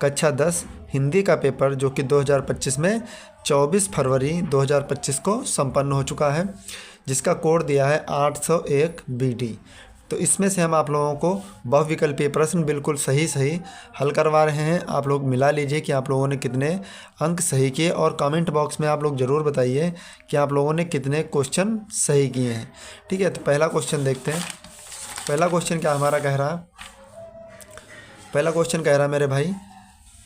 कक्षा 10 हिंदी का पेपर जो कि 2025 में 24 फरवरी 2025 को संपन्न हो चुका है, जिसका कोड दिया है 801 BD। तो इसमें से हम आप लोगों को बहुविकल्पीय प्रश्न बिल्कुल सही हल करवा रहे हैं। आप लोग मिला लीजिए कि आप लोगों ने कितने अंक सही किए, और कमेंट बॉक्स में आप लोग ज़रूर बताइए कि आप लोगों ने कितने क्वेश्चन सही किए हैं। ठीक है, तो पहला क्वेश्चन देखते हैं। पहला क्वेश्चन क्या हमारा कह रहा है? पहला क्वेश्चन कह रहा है मेरे भाई,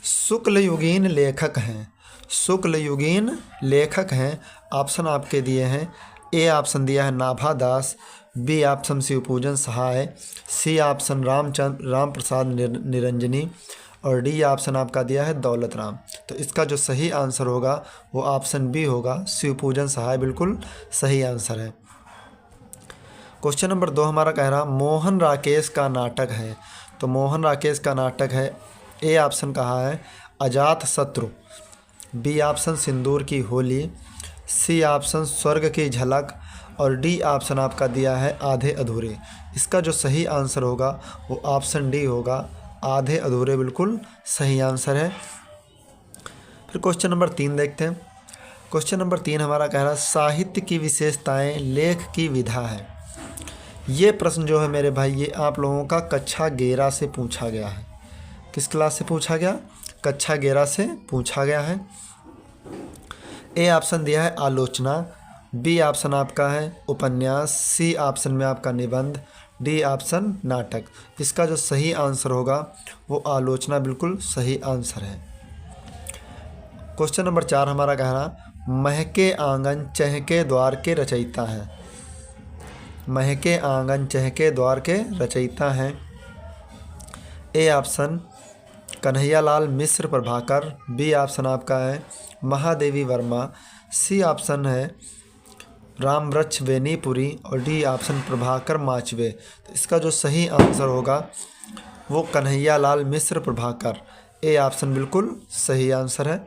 शुक्लयुगीन लेखक हैं। शुक्लयुगीन लेखक हैं, ऑप्शन आपके दिए हैं। ए ऑप्शन दिया है नाभा दास, बी ऑप्शन शिवपूजन सहाय, सी ऑप्शन राम प्रसाद निरंजनी, और डी ऑप्शन आपका दिया है दौलत राम। तो इसका जो सही आंसर होगा वो ऑप्शन बी होगा, शिवपूजन सहाय बिल्कुल सही आंसर है। क्वेश्चन नंबर 2 हमारा कह रहा मोहन राकेश का नाटक है। तो मोहन राकेश का नाटक है, ए ऑप्शन कहा है अजात शत्रु, बी ऑप्शन सिंदूर की होली, सी ऑप्शन स्वर्ग की झलक, और डी ऑप्शन आपका दिया है आधे अधूरे। इसका जो सही आंसर होगा वो ऑप्शन डी होगा, आधे अधूरे बिल्कुल सही आंसर है। फिर क्वेश्चन नंबर 3 देखते हैं। क्वेश्चन नंबर 3 हमारा कह रहा है साहित्य की विशेषताएं लेख की विधा है। ये प्रश्न जो है मेरे भाई, ये आप लोगों का कक्षा 11 से पूछा गया है। किस क्लास से पूछा गया? कक्षा 11 से पूछा गया है। ए ऑप्शन दिया है आलोचना, बी ऑप्शन आपका है उपन्यास, सी ऑप्शन में आपका निबंध, डी ऑप्शन नाटक। इसका जो सही आंसर होगा वो आलोचना बिल्कुल सही आंसर है। क्वेश्चन नंबर 4 हमारा कह रहा महके आंगन चहके द्वार के रचयिता हैं। महके आंगन चहके द्वार के रचयिता हैं। A option Kanhaiyalal Mishra Prabhakar, B option आपका है महादेवी वर्मा, सी ऑप्शन है रामवृक्ष बेनीपुरी, और डी ऑप्शन प्रभाकर माचवे। तो इसका जो सही आंसर होगा वो कन्हैयालाल मिश्र प्रभाकर, ए ऑप्शन बिल्कुल सही आंसर है।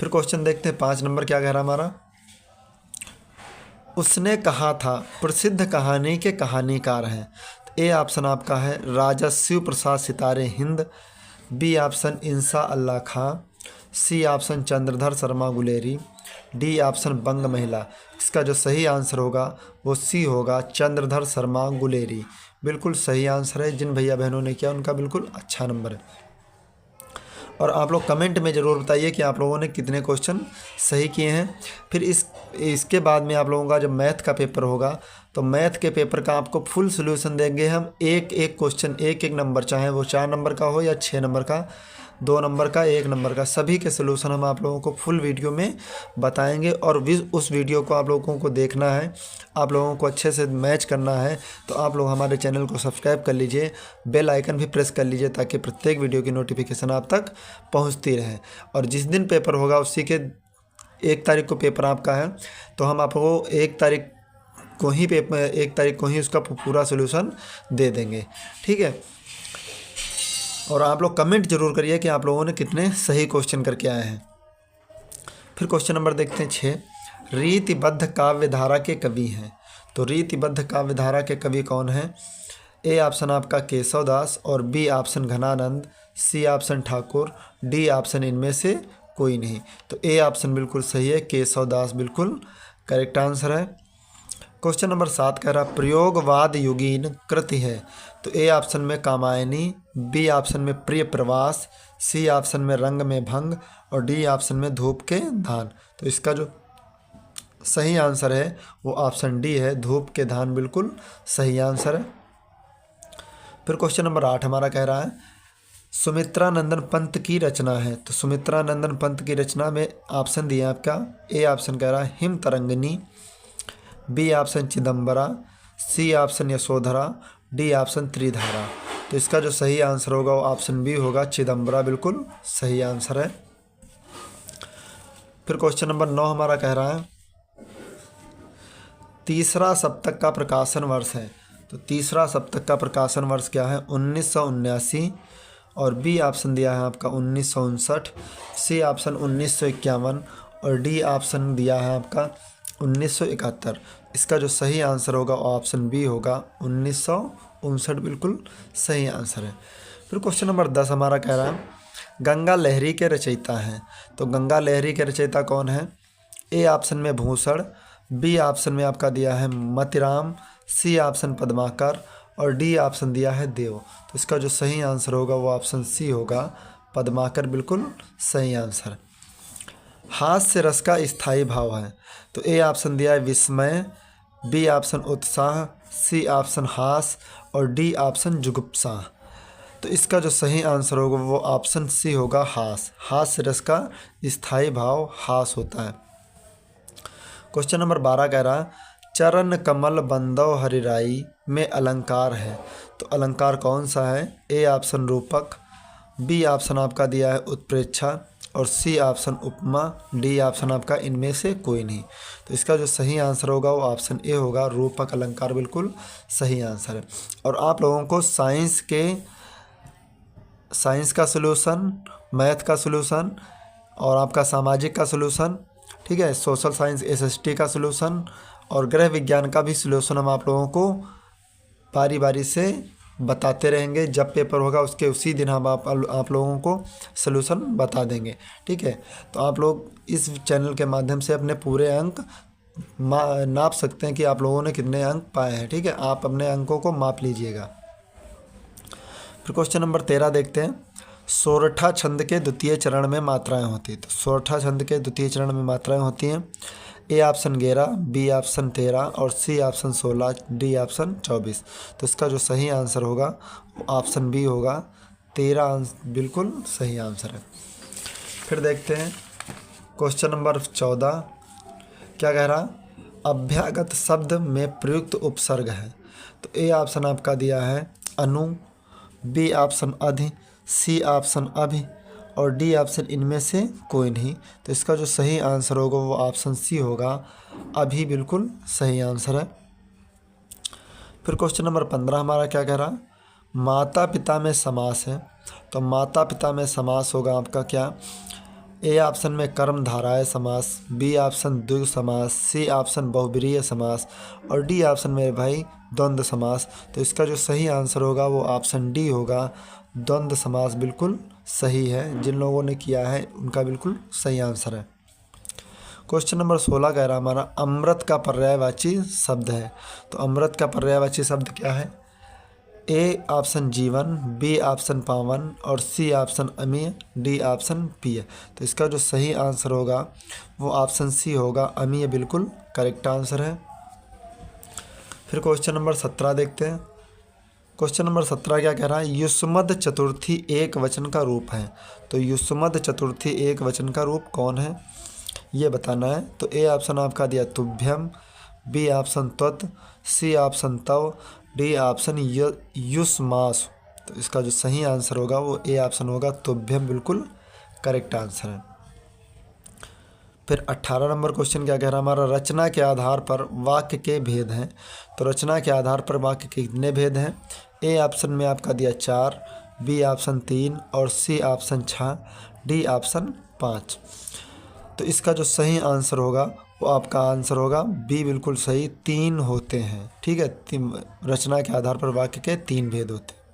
फिर क्वेश्चन देखते हैं 5 नंबर क्या कह रहा हमारा, उसने कहा था प्रसिद्ध कहानी के कहानीकार हैं। ए ऑप्शन आपका है राजा Shiv Prasad Sitare Hind, B option Insha Allah Khan, C option Chandradhar Sharma Guleri, D option Bang Mahila. इसका जो सही आंसर होगा वो सी होगा, चंद्रधर शर्मा गुलेरी। बिल्कुल सही आंसर है। जिन भैया बहनों ने किया उनका बिल्कुल अच्छा नंबर है। और आप लोग कमेंट में ज़रूर बताइए कि आप लोगों ने कितने क्वेश्चन सही किए हैं। फिर इसके बाद में आप लोगों का जब मैथ का पेपर होगा तो मैथ के पेपर का आपको फुल सोल्यूशन देंगे हम। एक एक क्वेश्चन, एक एक नंबर, चाहे वो 4 नंबर का हो या 6 नंबर का, 2 नंबर का, 1 नंबर का, सभी के सोल्यूशन हम आप लोगों को फुल वीडियो में बताएंगे। और उस वीडियो को आप लोगों को देखना है, आप लोगों को अच्छे से मैच करना है, तो आप लोग हमारे चैनल को सब्सक्राइब कर लीजिए, बेल आइकन भी प्रेस कर लीजिए, ताकि प्रत्येक वीडियो की नोटिफिकेशन आप तक पहुंचती रहे। और जिस दिन पेपर होगा उसी के 1 तारीख को पेपर आपका है, तो हम आपको 1 तारीख को ही उसका पूरा सोल्यूशन दे देंगे। ठीक है, और आप लोग कमेंट जरूर करिए कि आप लोगों ने कितने सही क्वेश्चन करके आए हैं। फिर क्वेश्चन नंबर देखते हैं 6, रीतिबद्ध काव्यधारा के कवि हैं। तो रीतिबद्ध काव्यधारा के कवि कौन हैं? ए ऑप्शन आपका केशव दास, और B option Ghananand, C option Thakur, D option इनमें से कोई नहीं। तो ए ऑप्शन बिल्कुल सही है, केशव दास बिल्कुल करेक्ट आंसर है। क्वेश्चन नंबर 7 कह रहा प्रयोगवाद युगीन कृति है। तो ए ऑप्शन में कामायनी, बी ऑप्शन में प्रिय प्रवास, सी ऑप्शन में रंग में भंग, और डी ऑप्शन में धूप के धान। तो इसका जो सही आंसर है वो ऑप्शन डी है, धूप के धान बिल्कुल सही आंसर है। फिर क्वेश्चन नंबर 8 हमारा कह रहा है सुमित्रा नंदन पंत की रचना है। तो सुमित्रा नंदन पंत की रचना में ऑप्शन दिए आपका, ए ऑप्शन कह रहा है Him Tarangini, B option Chidambara, C option Yashodhara, D option Tridhara. तो इसका जो सही आंसर होगा वो ऑप्शन बी होगा, चिदम्बरा बिल्कुल सही आंसर है। फिर क्वेश्चन नंबर 9 हमारा कह रहा है तीसरा सप्तक का प्रकाशन वर्ष है। तो तीसरा सप्तक का प्रकाशन वर्ष क्या है? 1979, और बी ऑप्शन दिया है आपका 1959, सी ऑप्शन 1951, और डी ऑप्शन दिया है आपका 1971। इसका जो सही आंसर होगा ऑप्शन बी होगा, 1959 बिल्कुल सही आंसर है। फिर क्वेश्चन नंबर 10 हमारा कह रहा है गंगा लहरी के रचयिता हैं। तो गंगा लहरी के रचयिता कौन है? ए ऑप्शन में भूषण, बी ऑप्शन में आपका दिया है मतिराम, सी ऑप्शन पद्माकर और डी ऑप्शन दिया है देव। तो इसका जो सही आंसर होगा वो ऑप्शन सी होगा, पद्माकर बिल्कुल सही आंसर। हास्य रस का स्थायी भाव है। तो ए ऑप्शन दिया है विस्मय, बी ऑप्शन उत्साह, सी ऑप्शन हास और डी ऑप्शन जुगुप्सा। तो इसका जो सही आंसर होगा वो ऑप्शन सी होगा, हास। हास्य रस का स्थायी भाव हास होता है। क्वेश्चन नंबर 12 कह रहा चरण कमल बंदव हरिराई में अलंकार है। तो अलंकार कौन सा है? ए ऑप्शन रूपक, बी ऑप्शन आपका दिया है उत्प्रेक्षा और सी ऑप्शन उपमा, डी ऑप्शन आपका इनमें से कोई नहीं। तो इसका जो सही आंसर होगा वो ऑप्शन ए होगा, रूपक अलंकार बिल्कुल सही आंसर है। और आप लोगों को साइंस का सलूशन, मैथ का सलूशन और आपका सामाजिक का सलूशन, ठीक है, सोशल साइंस एसएसटी का सलूशन और गृह विज्ञान का भी सलूशन हम आप लोगों को बारी बारी से बताते रहेंगे। जब पेपर होगा उसके उसी दिन हम आप लोगों को सलूशन बता देंगे, ठीक है। तो आप लोग इस चैनल के माध्यम से अपने पूरे अंक नाप सकते हैं कि आप लोगों ने कितने अंक पाए हैं, ठीक है। आप अपने अंकों को माप लीजिएगा। फिर क्वेश्चन नंबर 13 देखते हैं। सोरठा छंद के द्वितीय चरण में मात्राएं होती हैं। तो सोरठा छंद के द्वितीय चरण में मात्राएं होती हैं। ए ऑप्शन 11, बी ऑप्शन 13 और सी ऑप्शन 16, डी ऑप्शन 24। तो इसका जो सही आंसर होगा वो ऑप्शन बी होगा, 13 बिल्कुल सही आंसर है। फिर देखते हैं क्वेश्चन नंबर 14 क्या कह रहा, अभ्यागत शब्द में प्रयुक्त उपसर्ग है। तो ए ऑप्शन आपका दिया है अनु, बी ऑप्शन अधि, सी ऑप्शन अभि और डी ऑप्शन इनमें से कोई नहीं। तो इसका जो सही आंसर होगा वो ऑप्शन सी होगा, अभी बिल्कुल सही आंसर है। फिर क्वेश्चन नंबर 15 हमारा क्या कह रहा, माता पिता में समास है। तो माता पिता में समास होगा आपका क्या, ए ऑप्शन में कर्मधारय समास, बी ऑप्शन द्विगु समास, सी ऑप्शन बहुब्रीहि समास और डी ऑप्शन मेरे भाई द्वंद्व समास। तो इसका जो सही आंसर होगा वो ऑप्शन डी होगा, द्वंद्व समास बिल्कुल सही है। जिन लोगों ने किया है उनका बिल्कुल सही आंसर है। क्वेश्चन नंबर 16 कह रहा हमारा अमृत का पर्यायवाची शब्द है। तो अमृत का पर्यायवाची शब्द क्या है? ए ऑप्शन जीवन, बी ऑप्शन पावन और सी ऑप्शन अमीय, डी ऑप्शन पीय। तो इसका जो सही आंसर होगा वो ऑप्शन सी होगा, अमीय बिल्कुल करेक्ट आंसर है। फिर क्वेश्चन नंबर 17 देखते हैं। क्वेश्चन नंबर 17 क्या कह रहा है, युष्मद चतुर्थी एक वचन का रूप है। तो युष्मद चतुर्थी एक वचन का रूप कौन है ये बताना है। तो ए ऑप्शन आपका दिया तुभ्यम, बी ऑप्शन त्वत्, सी ऑप्शन तव, डी ऑप्शन युष्मास। तो इसका जो सही आंसर होगा वो ए ऑप्शन होगा, तुभ्यम बिल्कुल करेक्ट आंसर है। फिर 18 नंबर क्वेश्चन क्या कह रहा है हमारा, रचना के आधार पर वाक्य के भेद हैं। तो रचना के आधार पर वाक्य के कितने भेद हैं? ए ऑप्शन में आपका दिया 4, बी ऑप्शन 3 और सी ऑप्शन 6, डी ऑप्शन 5। तो इसका जो सही आंसर होगा वो आपका आंसर होगा बी बिल्कुल सही, 3 होते हैं, ठीक है। रचना के आधार पर वाक्य के 3 भेद होते हैं।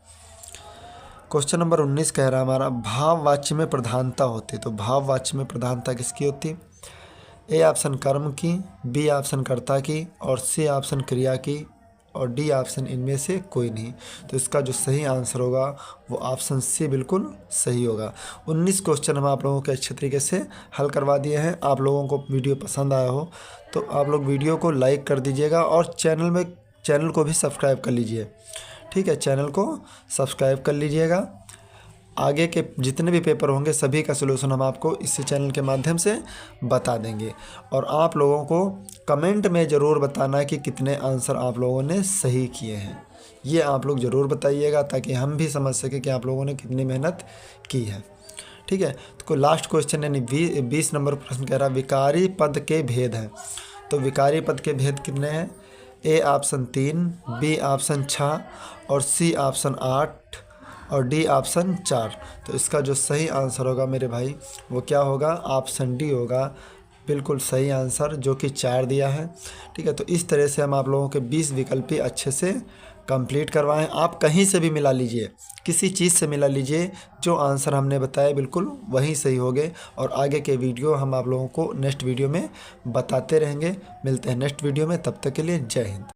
क्वेश्चन नंबर 19 कह रहा है हमारा भाववाच्य में प्रधानता होती है। तो भाववाच्य में प्रधानता किसकी होती है? ए ऑप्शन कर्म की, बी ऑप्शन कर्ता की और सी ऑप्शन क्रिया की और डी ऑप्शन इनमें से कोई नहीं। तो इसका जो सही आंसर होगा वो ऑप्शन सी बिल्कुल सही होगा। 19 क्वेश्चन हम आप लोगों के अच्छे तरीके से हल करवा दिए हैं। आप लोगों को वीडियो पसंद आया हो तो आप लोग वीडियो को लाइक कर दीजिएगा और चैनल को भी सब्सक्राइब कर लीजिए, ठीक है। चैनल को सब्सक्राइब कर लीजिएगा। आगे के जितने भी पेपर होंगे सभी का सलूशन हम आपको इसी चैनल के माध्यम से बता देंगे। और आप लोगों को कमेंट में ज़रूर बताना कि कितने आंसर आप लोगों ने सही किए हैं, ये आप लोग ज़रूर बताइएगा ताकि हम भी समझ सकें कि आप लोगों ने कितनी मेहनत की है, ठीक है। तो लास्ट क्वेश्चन यानी 20 नंबर प्रश्न कह रहा विकारी पद के भेद हैं। तो विकारी पद के भेद कितने हैं? ए ऑप्शन 3, बी ऑप्शन 6 और सी ऑप्शन 8 और डी ऑप्शन 4। तो इसका जो सही आंसर होगा मेरे भाई वो क्या होगा? ऑप्शन डी होगा, बिल्कुल सही आंसर, जो कि 4 दिया है, ठीक है। तो इस तरह से हम आप लोगों के 20 विकल्प अच्छे से कंप्लीट करवाएं। आप कहीं से भी मिला लीजिए, किसी चीज़ से मिला लीजिए, जो आंसर हमने बताया बिल्कुल वही सही होंगे। और आगे के वीडियो हम आप लोगों को नेक्स्ट वीडियो में बताते रहेंगे। मिलते हैं नेक्स्ट वीडियो में, तब तक के लिए जय हिंद।